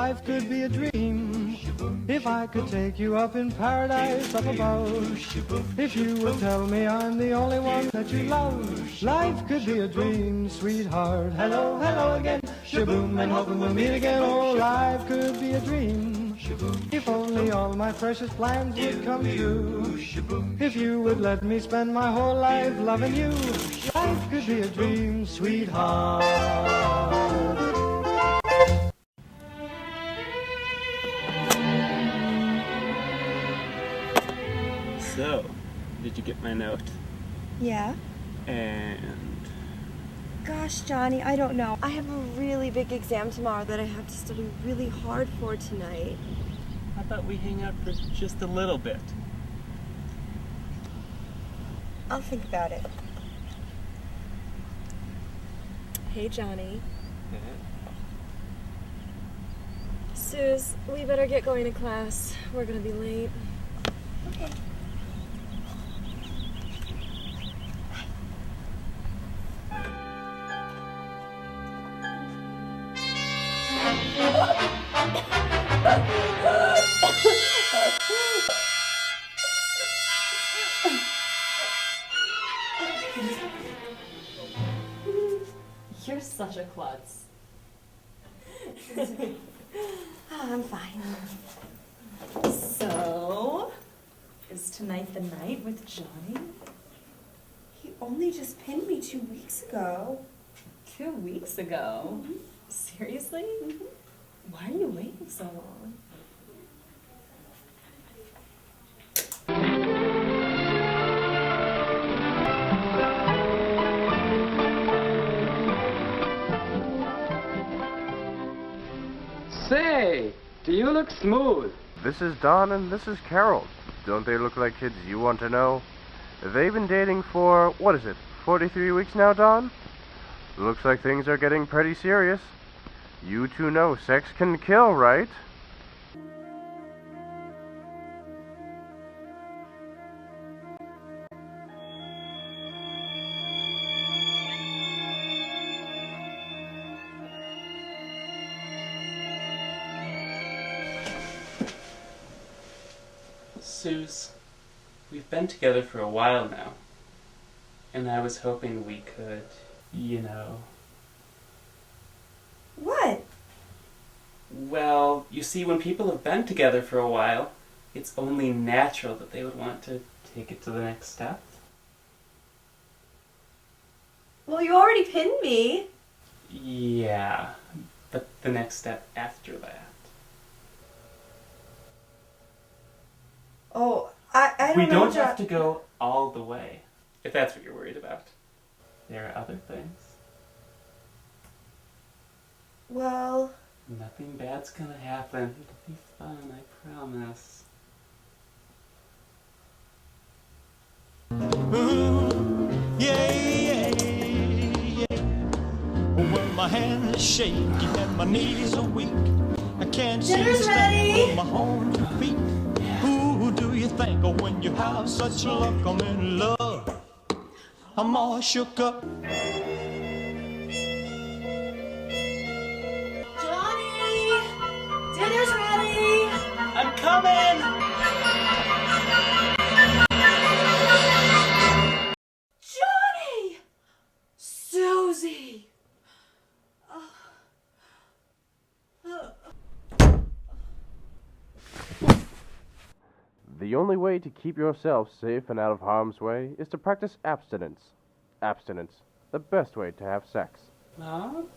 life could be a dream. If I could take you up in paradise up above. If you would tell me I'm the only one that you love. Life could be a dream, sweetheart. Hello, hello again. Shaboom, and hoping we'll meet again. Oh, life could be a dream. If only all my precious plans would come true. If you would let me spend my whole life loving you. Life could be a dream, sweetheart. So, did you get my note? Yeah? And... Gosh, Johnny, I don't know. I have a really big exam tomorrow that I have to study really hard for tonight. How about we hang out for just a little bit? I'll think about it. Hey, Johnny. Suze, we better get going to class. We're gonna be late. Okay. You're such a klutz. I'm fine. So, is tonight the night with Johnny? He only just pinned me 2 weeks ago. 2 weeks ago? Mm-hmm. Seriously? Mm-hmm. Why are you waiting so long? Say, do you look smooth? This is Don and this is Carol. Don't they look like kids you want to know? They've been dating for, 43 weeks now, Don? Looks like things are getting pretty serious. You two know sex can kill, right? Suze, we've been together for a while now, and I was hoping we could, you know... What? Well, you see, when people have been together for a while, it's only natural that they would want to take it to the next step. Well, you already pinned me. Yeah, but the next step after that. Oh, I don't know. We don't have to go all the way, if that's what you're worried about. There are other things. Well... Nothing bad's gonna happen. It'll be fun, I promise. Well, my hands are shaky and my knees are weak. I can't Dinner's seem to ready. stand on my own feet. Who do you think of when you have such luck? I'm in love. I'm all shook up. Johnny! Dinner's ready! I'm coming! Johnny! Susie! The only way to keep yourself safe and out of harm's way is to practice abstinence. Abstinence, the best way to have sex. Mom?